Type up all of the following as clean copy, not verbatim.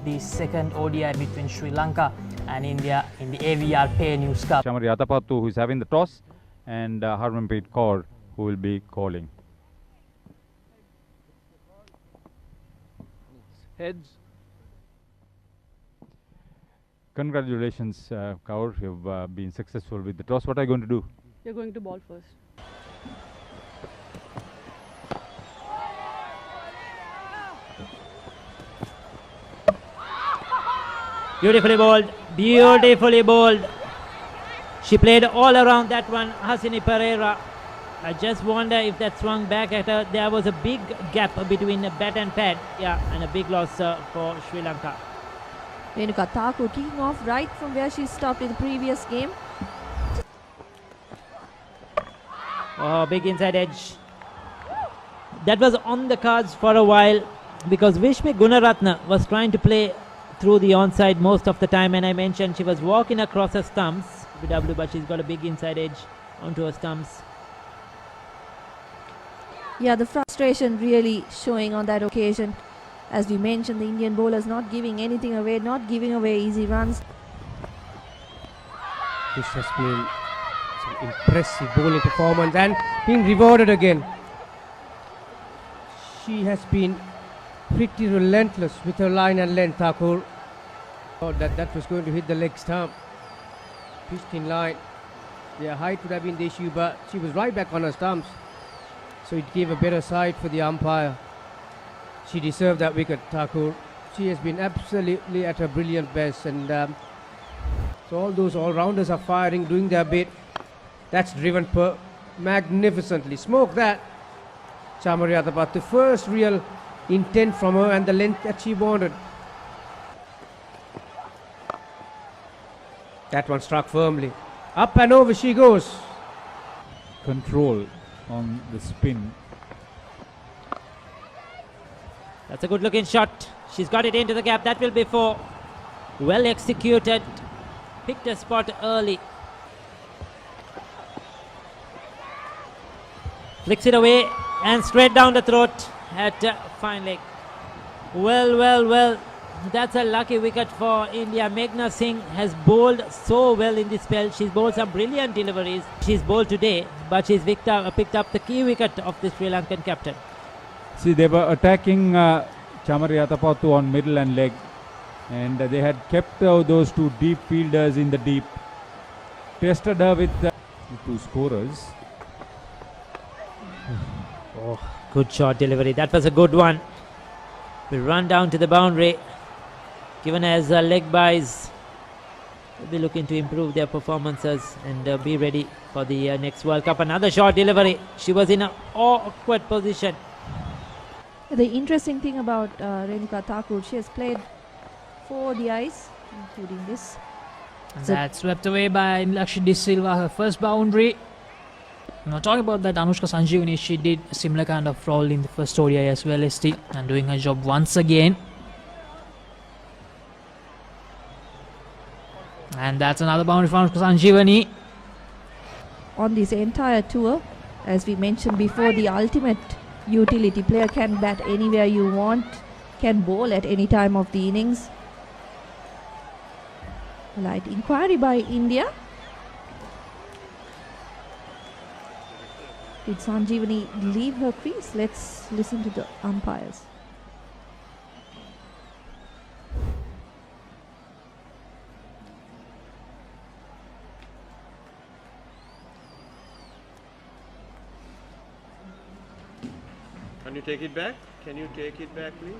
the second ODI between Sri Lanka and India in the AVR Pay News Cup. Chamari Atapattu, who is having the toss, and Harmanpreet Kaur, who will be calling. Heads. Congratulations, Kaur. You've been successful with the toss. What are you going to do? You're going to ball first. Beautifully bowled, beautifully bowled. She played all around that one, Hasini Pereira. I just wonder if that swung back at her. There was a big gap between the bat and pad. Yeah, and a big loss for Sri Lanka. Renuka Thakur kicking off right from where she stopped in the previous game. Oh, big inside edge. That was on the cards for a while because Vishmi Gunaratne was trying to play through the onside most of the time, and I mentioned she was walking across her stumps, but she's got a big inside edge onto her stumps. Yeah, the frustration really showing on that occasion. As we mentioned, the Indian bowlers not giving anything away, not giving away easy runs. This has been some impressive bowling performance and being rewarded again. She has been pretty relentless with her line and length, Thakur. Thought that was going to hit the leg stump. Pitched in line. Yeah, height would have been the issue, but she was right back on her stumps. So it gave a better side for the umpire. She deserved that wicket, Thakur. She has been absolutely at her brilliant best, and so all those all-rounders are firing, doing their bit. That's driven magnificently. Smoke that. Chamari Atapattu, the first real intent from her and the length that she wanted. That one struck firmly. Up and over she goes. Control on the spin. That's a good looking shot. She's got it into the gap. That will be four. Well executed. Picked a spot early. Flicks it away and straight down the throat at fine leg. Well. That's a lucky wicket for India. Meghna Singh has bowled so well in this spell. She's bowled some brilliant deliveries. She's bowled today, but she's picked up the key wicket of the Sri Lankan captain. See, they were attacking Chamari Atapattu on middle and leg, and they had kept those two deep fielders in the deep. Tested her with two scorers. Oh, good shot delivery. That was a good one. We run down to the boundary. Given as leg byes, we'll be looking to improve their performances and be ready for the next World Cup. Another short delivery. She was in an awkward position. The interesting thing about Renuka Thakur, she has played 4 ODIs, including this. And that's swept away by Lakshya De Silva, her first boundary. Now talking about that, Anushka Sanjeevani, she did a similar kind of role in the first ODI as well, ST, and doing her job once again. And that's another boundary for Anushka Sanjeevani. On this entire tour, as we mentioned before, the ultimate utility player, can bat anywhere you want, can bowl at any time of the innings. Light inquiry by India. Did Sanjeevani leave her crease? Let's listen to the umpires. Can you take it back? Can you take it back, please?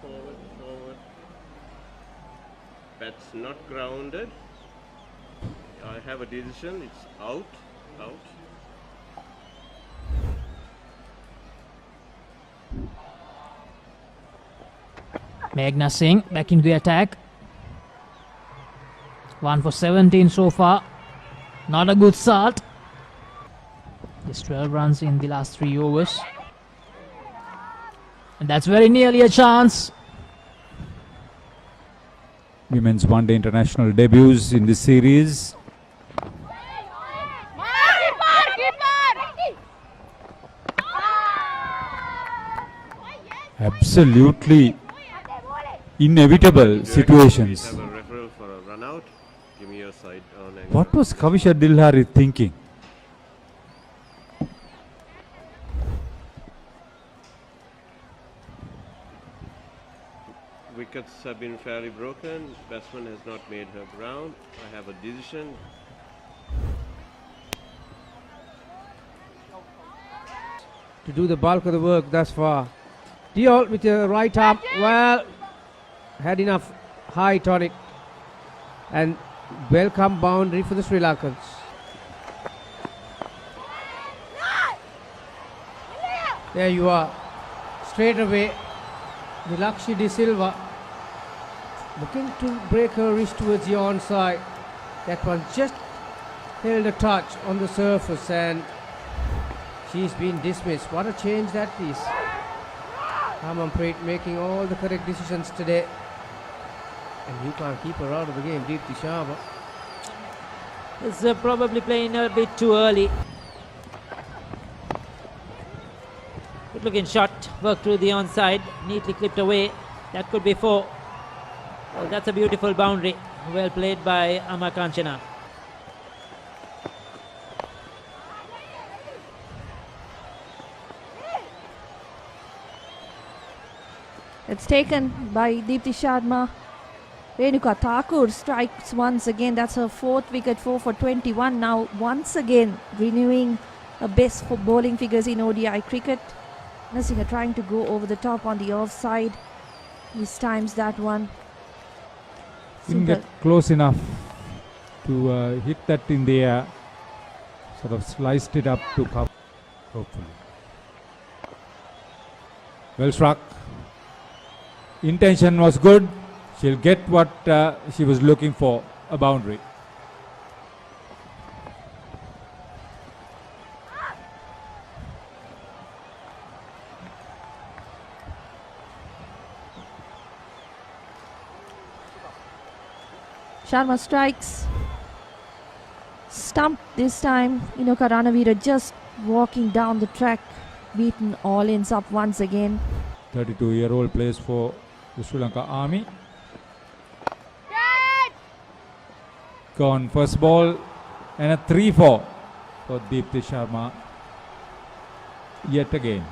Forward. That's not grounded. I have a decision. It's out. Meghna Singh back into the attack. 1 for 17 so far. Not a good start. Just 12 runs in the last 3 overs. And that's very nearly a chance. Women's One-Day International debuts in this series. Absolutely inevitable We situations. have a referral for a run out. Give me your side on angle. What was Kavisha Dilhari thinking? Wickets have been fairly broken. Batsman has not made her ground. I have a decision. To do the bulk of the work thus far. Diol with the right arm, well, had enough height on it. And welcome boundary for the Sri Lankans. There you are. Straight away, Nilakshi De Silva looking to break her wrist towards the onside. That one just held a touch on the surface and she's been dismissed. What a change that is. Harmanpreet making all the correct decisions today. And you can't keep her out of the game, Deepti Sharma. It's probably playing a bit too early. Good looking shot, worked through the onside, neatly clipped away. That could be 4. Well, that's a beautiful boundary. Well played by Amar Kanchana. It's taken by Deepti Sharma. Renuka Thakur strikes once again. That's her 4th wicket, 4 for 21. Now once again renewing her best for bowling figures in ODI cricket. Narasimha trying to go over the top on the offside. Mistimes that one. Didn't get close enough to hit that in the air. Sort of sliced it up to cover, hopefully. Well struck. Intention was good. She'll get what she was looking for, a boundary. Sharma strikes. Stump this time. Inoka Ranavira just walking down the track. Beaten all ends up once again. 32-year-old plays for the Sri Lanka Army. Gone first ball and a 3-4 for Deepti Sharma yet again.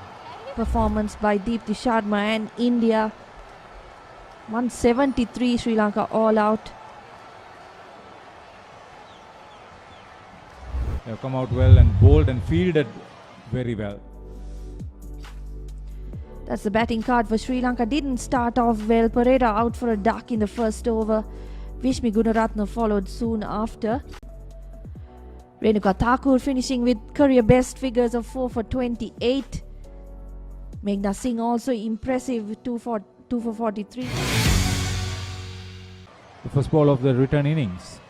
Performance by Deepti Sharma and India. 173 Sri Lanka all out. They have come out well and bowled and fielded very well. That's the batting card for Sri Lanka. Didn't start off well. Pereira out for a duck in the first over. Vishmi Gunaratne followed soon after. Renuka Thakur finishing with career best figures of 4 for 28. Meghna Singh also impressive, 2 for 43. The first ball of the return innings.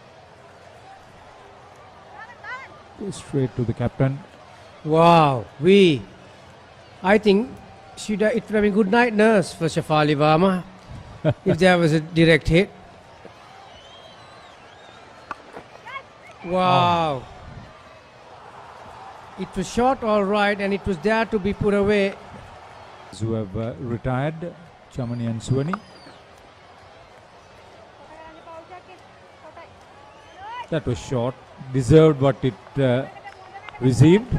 Goes straight to the captain. Wow, I think it would have been good night nurse for Shafali Varma if there was a direct hit. Wow. It was shot all right and it was there to be put away. Who have retired, Chamani and Suwani. That was short, deserved what it received.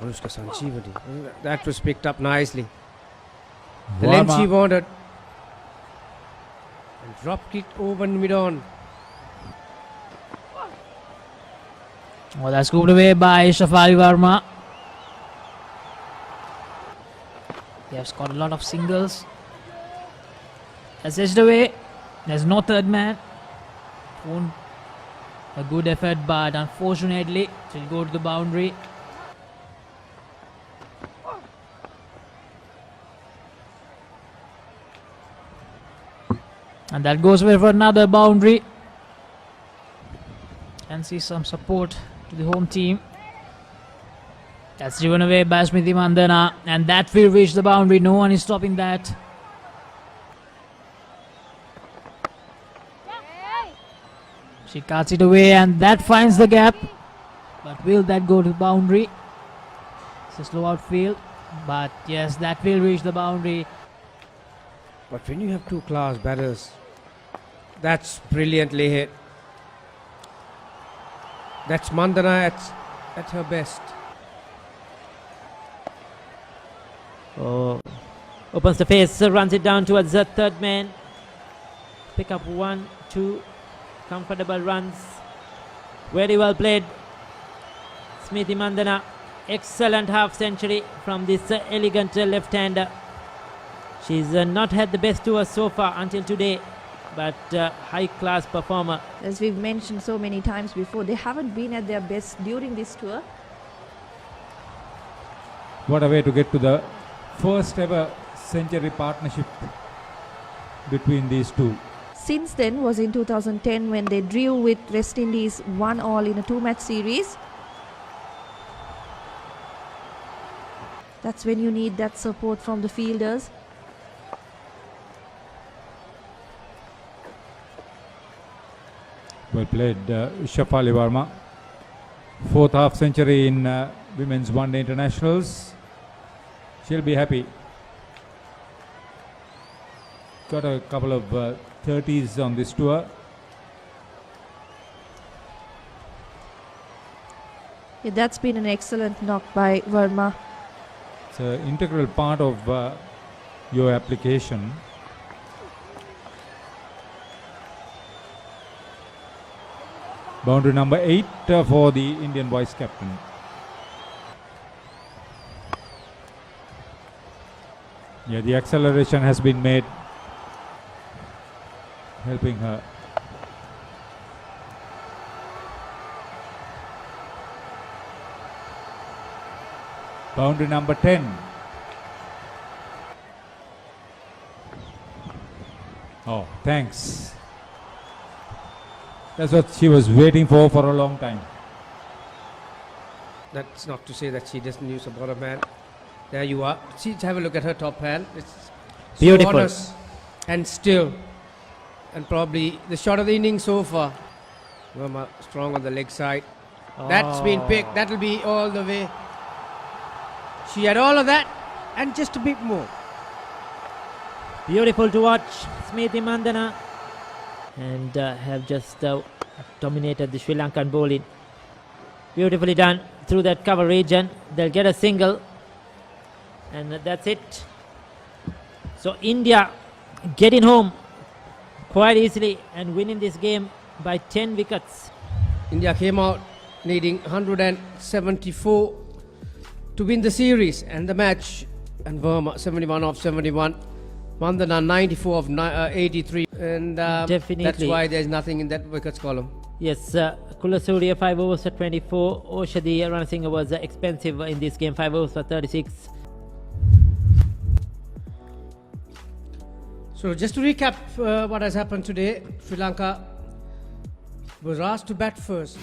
Anushka Sanjeevani. That was picked up nicely. The length she wanted. And dropped it over mid-on. Oh, that's scooped away by Shafali Verma. They have scored a lot of singles. That's edged away. There's no third man. A good effort, but unfortunately, it will go to the boundary. And that goes away for another boundary. Can see some support to the home team. That's driven away by Smriti Mandana, and that will reach the boundary. No one is stopping that. She cuts it away, and that finds the gap. But will that go to the boundary? It's a slow outfield, but yes, that will reach the boundary. But when you have two class batters, that's brilliantly hit. That's Mandana at her best. Oh, opens the face, runs it down towards the third man. Pick up 1, 2 comfortable runs. Very well played. Smriti Mandana, excellent half century from this elegant left-hander. She's not had the best tour so far until today, but high-class performer. As we've mentioned so many times before, they haven't been at their best during this tour. What a way to get to the first ever century partnership between these two. Since then was in 2010 when they drew with West Indies 1-all in a 2-match series. That's when you need that support from the fielders. Well played, Shafali Verma. 4th half century in women's one-day internationals. She'll be happy. Got a couple of 30s on this tour. Yeah, that's been an excellent knock by Verma. It's an integral part of your application. Boundary number 8 for the Indian vice captain. Yeah, the acceleration has been made, helping her. Boundary number 10. Oh, thanks. That's what she was waiting for a long time. That's not to say that she doesn't use a bottom hand. There you are. See, have a look at her top hand. It's so Beautiful. honest and still. And probably the shot of the innings so far. Verma strong on the leg side. That's been picked. That'll be all the way. She had all of that and just a bit more. Beautiful to watch. Smriti Mandana. And have just dominated the Sri Lankan bowling. Beautifully done through that cover region. They'll get a single. And that's it. So India getting home quite easily and winning this game by 10 wickets. India came out needing 174 to win the series and the match. And Verma 71 of 71. Mandana 94 of 83. And Definitely. that's why there's nothing in that wickets column. Yes, Kulasurya 5 overs for 24. Oshadi Ranasinghe was expensive in this game, 5 overs for 36. So just to recap what has happened today, Sri Lanka was asked to bat first.